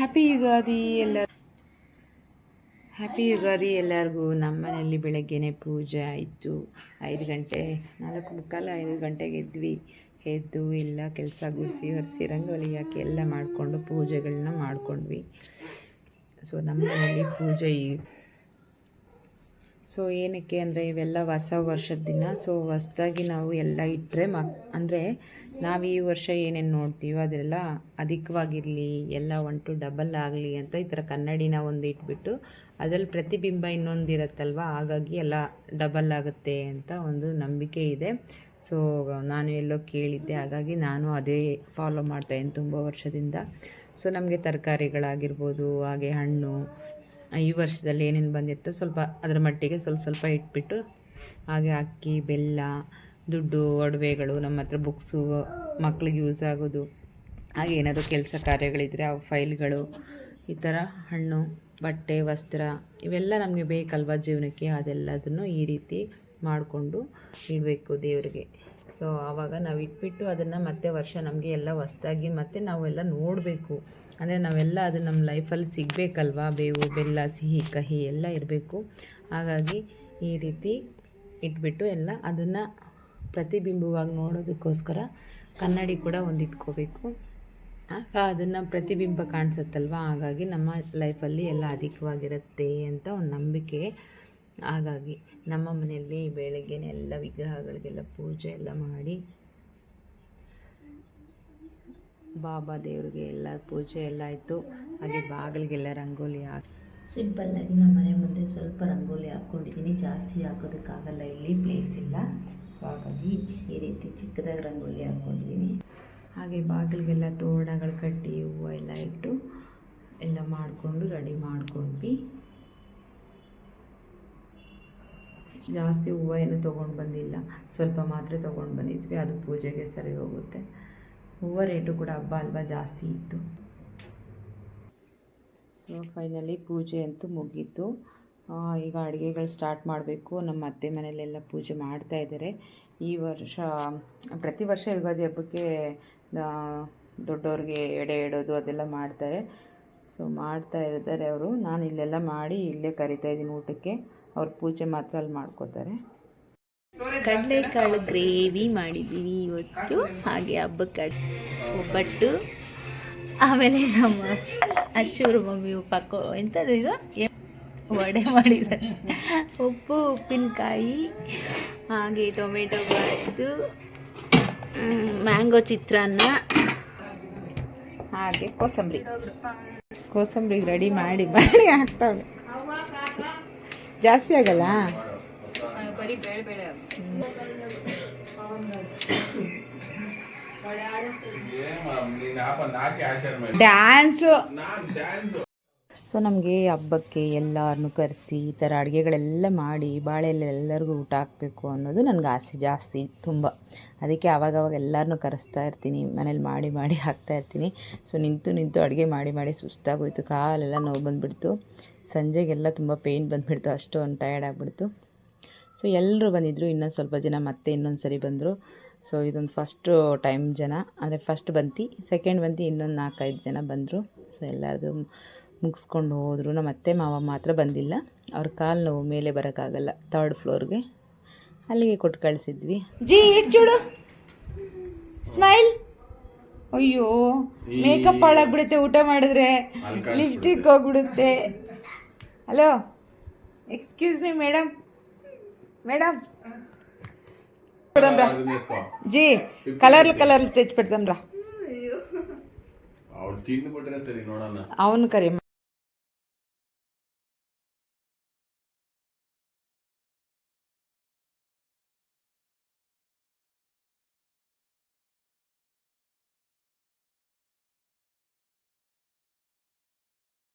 Happy Ugadi ಎಲ್ಲರಿಗೂ. ನಮ್ಮ ಮನೆಯಲ್ಲಿ ಬೆಳಗ್ಗೆನೇ ಪೂಜೆ ಆಯಿತು. 5 ಗಂಟೆ 4:45 5 ಗಂಟೆಗೆ ಎದ್ದು ಎಲ್ಲ ಕೆಲಸ ಗುಡಿಸಿ ಒರೆಸಿ ರಂಗೋಲಿ ಹಾಕಿ ಎಲ್ಲ ಮಾಡಿಕೊಂಡು ಪೂಜೆಗಳನ್ನ ಮಾಡ್ಕೊಂಡ್ವಿ. ಸೊ ನಮ್ಮ ಮನೆಯಲ್ಲಿ ಪೂಜೆ ಏನಕ್ಕೆ ಅಂದರೆ ಇವೆಲ್ಲ ಹೊಸ ವರ್ಷದ ದಿನ. ಸೊ ಹೊಸದಾಗಿ ನಾವು ಎಲ್ಲ ಇಟ್ಟರೆ ಅಂದರೆ ನಾವು ಈ ವರ್ಷ ಏನೇನು ನೋಡ್ತೀವೋ ಅದೆಲ್ಲ ಅಧಿಕವಾಗಿರಲಿ, ಎಲ್ಲ 1 to 2 ಆಗಲಿ ಅಂತ ಈ ಥರ ಕನ್ನಡಿನ ಒಂದು ಇಟ್ಬಿಟ್ಟು ಅದರಲ್ಲಿ ಪ್ರತಿಬಿಂಬ ಇನ್ನೊಂದು ಇರುತ್ತಲ್ವ, ಹಾಗಾಗಿ ಎಲ್ಲ ಡಬಲ್ ಆಗುತ್ತೆ ಅಂತ ಒಂದು ನಂಬಿಕೆ ಇದೆ. ಸೊ ನಾನು ಎಲ್ಲೋ ಕೇಳಿದ್ದೆ, ಹಾಗಾಗಿ ನಾನು ಅದೇ ಫಾಲೋ ಮಾಡ್ತಾಯಿದ್ದೀನಿ ತುಂಬ ವರ್ಷದಿಂದ. ಸೊ ನಮಗೆ ತರಕಾರಿಗಳಾಗಿರ್ಬೋದು, ಹಾಗೆ ಹಣ್ಣು, ಈ ವರ್ಷದಲ್ಲಿ ಏನೇನು ಬಂದಿರ್ತೋ ಸ್ವಲ್ಪ ಅದರ ಮಟ್ಟಿಗೆ ಸ್ವಲ್ಪ ಇಟ್ಬಿಟ್ಟು, ಹಾಗೆ ಅಕ್ಕಿ, ಬೆಲ್ಲ, ದುಡ್ಡು, ಒಡವೆಗಳು, ನಮ್ಮ ಹತ್ರ ಬುಕ್ಸು, ಮಕ್ಳಿಗೆ ಯೂಸ್ ಆಗೋದು, ಹಾಗೆ ಏನಾದರೂ ಕೆಲಸ ಕಾರ್ಯಗಳಿದ್ದರೆ ಆ ಫೈಲ್ಗಳು, ಈ ಥರ ಹಣ್ಣು, ಬಟ್ಟೆ, ವಸ್ತ್ರ ಇವೆಲ್ಲ ನಮಗೆ ಬೇಕಲ್ವ ಜೀವನಕ್ಕೆ, ಅದೆಲ್ಲದನ್ನು ಈ ರೀತಿ ಮಾಡಿಕೊಂಡು ಇಡಬೇಕು ದೇವರಿಗೆ. ಸೊ ಆವಾಗ ನಾವು ಇಟ್ಬಿಟ್ಟು ಅದನ್ನು ಮತ್ತೆ ವರ್ಷ ನಮಗೆ ಎಲ್ಲ ಹೊಸ್ದಾಗಿ ಮತ್ತೆ ನಾವೆಲ್ಲ ನೋಡಬೇಕು. ಅಂದರೆ ನಾವೆಲ್ಲ ಅದು ನಮ್ಮ ಲೈಫಲ್ಲಿ ಸಿಗಬೇಕಲ್ವ, ಬೇವು ಬೆಲ್ಲ, ಸಿಹಿ ಕಹಿ ಎಲ್ಲ ಇರಬೇಕು. ಹಾಗಾಗಿ ಈ ರೀತಿ ಇಟ್ಬಿಟ್ಟು ಎಲ್ಲ ಅದನ್ನು ಪ್ರತಿಬಿಂಬವಾಗಿ ನೋಡೋದಕ್ಕೋಸ್ಕರ ಕನ್ನಡಿ ಕೂಡ ಒಂದು ಇಟ್ಕೋಬೇಕು. ಆಗ ಅದನ್ನು ಪ್ರತಿಬಿಂಬ ಕಾಣಿಸುತ್ತಲ್ವ, ಹಾಗಾಗಿ ನಮ್ಮ ಲೈಫಲ್ಲಿ ಎಲ್ಲ ಅಧಿಕವಾಗಿರುತ್ತೆ ಅಂತ ಒಂದು ನಂಬಿಕೆ. ಹಾಗಾಗಿ ನಮ್ಮ ಮನೆಯಲ್ಲಿ ಬೆಳಗ್ಗೆನೇ ಎಲ್ಲ ವಿಗ್ರಹಗಳಿಗೆಲ್ಲ ಪೂಜೆ ಎಲ್ಲ ಮಾಡಿ, ಬಾಬಾ ದೇವ್ರಿಗೆ ಎಲ್ಲ ಪೂಜೆ ಎಲ್ಲ ಆಯಿತು. ಹಾಗೆ ಬಾಗಿಲಿಗೆಲ್ಲ ರಂಗೋಲಿ ಹಾಕಿ ಸಿಂಪಲ್ಲಾಗಿ ನಮ್ಮ ಮನೆ ಮುಂದೆ ಸ್ವಲ್ಪ ರಂಗೋಲಿ ಹಾಕ್ಕೊಂಡಿದ್ದೀನಿ. ಜಾಸ್ತಿ ಹಾಕೋದಕ್ಕಾಗಲ್ಲ, ಇಲ್ಲಿ ಪ್ಲೇಸ್ ಇಲ್ಲ. ಸೊ ಹಾಗಾಗಿ ಈ ರೀತಿ ಚಿಕ್ಕದಾಗಿ ರಂಗೋಲಿ ಹಾಕ್ಕೊಂಡಿದ್ದೀನಿ. ಹಾಗೆ ಬಾಗಿಲಿಗೆಲ್ಲ ತೋರಣಗಳು ಕಟ್ಟಿ ಹೂವು ಎಲ್ಲ ಇಟ್ಟು ಎಲ್ಲ ಮಾಡಿಕೊಂಡು ರೆಡಿ ಮಾಡ್ಕೊಂಡ್ವಿ. ಜಾಸ್ತಿ ಹೂವು ಏನು ತೊಗೊಂಡು ಬಂದಿಲ್ಲ, ಸ್ವಲ್ಪ ಮಾತ್ರ ತೊಗೊಂಡು ಬಂದಿದ್ವಿ. ಅದು ಪೂಜೆಗೆ ಸರಿ ಹೋಗುತ್ತೆ. ಹೂವು ರೇಟು ಕೂಡ ಹಬ್ಬ ಅಲ್ವಾ ಜಾಸ್ತಿ ಇತ್ತು. ಸೊ ಫೈನಲಿ ಪೂಜೆ ಅಂತೂ ಮುಗೀತು. ಈಗ ಅಡುಗೆಗಳು ಸ್ಟಾರ್ಟ್ ಮಾಡಬೇಕು. ನಮ್ಮ ಅತ್ತೆ ಮನೆಯಲ್ಲೆಲ್ಲ ಪೂಜೆ ಮಾಡ್ತಾಯಿದ್ದಾರೆ. ಈ ವರ್ಷ ಪ್ರತಿ ವರ್ಷ ಯುಗಾದಿ ಹಬ್ಬಕ್ಕೆ ದೊಡ್ಡವ್ರಿಗೆ ಎಡೆ ಇಡೋದು ಅದೆಲ್ಲ ಮಾಡ್ತಾರೆ. ಸೊ ಮಾಡ್ತಾ ಇದ್ದಾರೆ ಅವರು. ನಾನು ಇಲ್ಲೆಲ್ಲ ಮಾಡಿ ಇಲ್ಲೇ ಕರಿತಾಯಿದ್ದೀನಿ ಊಟಕ್ಕೆ. ಅವ್ರ ಪೂಜೆ ಮಾತ್ರ ಅಲ್ಲಿ ಮಾಡ್ಕೋತಾರೆ. ಕಡಲೆಕಾಳು ಗ್ರೇವಿ ಮಾಡಿದ್ದೀವಿ ಇವತ್ತು. ಹಾಗೆ ಹಬ್ಬಕ್ಕೆ ಒಬ್ಬಟ್ಟು, ಆಮೇಲೆ ನಮ್ಮ ಅಚ್ಚೂರು ಮಮ್ಮಿ ಎಂಥದ್ದು ಇದು ವಡೆ ಮಾಡಿದ್ದಾರೆ. ಉಪ್ಪು, ಉಪ್ಪಿನಕಾಯಿ, ಹಾಗೆ ಟೊಮೆಟೊ ಬಾತು, ಮ್ಯಾಂಗೋ ಚಿತ್ರಾನ್ನ, ಹಾಗೆ ಕೋಸಂಬರಿ ರೆಡಿ ಮಾಡಿ ಹಾಕ್ತಾವೆ. ಜಾಸ್ತಿ ಆಗಲ್ಲ, ಬರೀ ಬೇಳೆ ಬೇಳೆ ಡ್ಯಾನ್ಸು. ಸೊ ನಮಗೆ ಹಬ್ಬಕ್ಕೆ ಎಲ್ಲರನ್ನೂ ಕರೆಸಿ ಈ ಥರ ಅಡುಗೆಗಳೆಲ್ಲ ಮಾಡಿ ಬಾಳೆಯಲ್ಲಿ ಎಲ್ಲರಿಗೂ ಊಟ ಹಾಕಬೇಕು ಅನ್ನೋದು ನನಗೆ ಆಸೆ ಜಾಸ್ತಿ ತುಂಬ. ಅದಕ್ಕೆ ಆವಾಗವಾಗ ಎಲ್ಲರನ್ನೂ ಕರೆಸ್ತಾ ಇರ್ತೀನಿ, ಮನೇಲಿ ಮಾಡಿ ಹಾಕ್ತಾಯಿರ್ತೀನಿ. ಸೊ ನಿಂತು ಅಡುಗೆ ಮಾಡಿ ಸುಸ್ತಾಗೋಯ್ತು, ಕಾಲೆಲ್ಲ ನೋವು ಬಂದುಬಿಡ್ತು. ಸಂಜೆಗೆಲ್ಲ ತುಂಬ ಪೇಯ್ನ್ ಬಂದುಬಿಡ್ತು, ಅಷ್ಟೊಂದು ಟಯರ್ಡ್ ಆಗಿಬಿಡ್ತು. ಸೊ ಎಲ್ಲರೂ ಬಂದಿದ್ದರು, ಇನ್ನೂ ಸ್ವಲ್ಪ ಜನ ಮತ್ತೆ ಇನ್ನೊಂದು ಸರಿ ಬಂದರು. ಸೊ ಇದೊಂದು ಫಸ್ಟು ಟೈಮ್ ಜನ, ಅಂದರೆ ಫಸ್ಟ್ ಬಂತು, ಸೆಕೆಂಡ್ ಬಂತು, ಇನ್ನೊಂದು 4-5 ಜನ ಬಂದರು. ಸೊ ಎಲ್ಲರದು ಮುಗಿಸ್ಕೊಂಡು ಹೋದರು. ನಮ್ಮ ಅತ್ತೆ ಮಾವ ಮಾತ್ರ ಬಂದಿಲ್ಲ, ಅವ್ರ ಕಾಲು ನೋವು, ಮೇಲೆ ಬರೋಕ್ಕಾಗಲ್ಲ 3rd ಫ್ಲೋರ್ಗೆ, ಅಲ್ಲಿಗೆ ಕೊಟ್ಟು ಕಳಿಸಿದ್ವಿ. ಜಿ ಇಟ್ಚೂಡು ಸ್ಮೈಲ್. ಅಯ್ಯೋ ಮೇಕಪ್ ಹಾಳಾಗ್ಬಿಡುತ್ತೆ ಊಟ ಮಾಡಿದ್ರೆ, ಲಿಪ್ಸ್ಟಿಕ್ ಹೋಗ್ಬಿಡುತ್ತೆ. ಹಲೋ, ಎಕ್ಸ್ಕ್ಯೂಸ್ ಮೀ ಮೇಡಮ್ ಜಿ ಕಲರ್ ತೆಚ್ಚಿ ಬಿಡ್ತಂಬ್ರ. ಅವನು ಕರಿ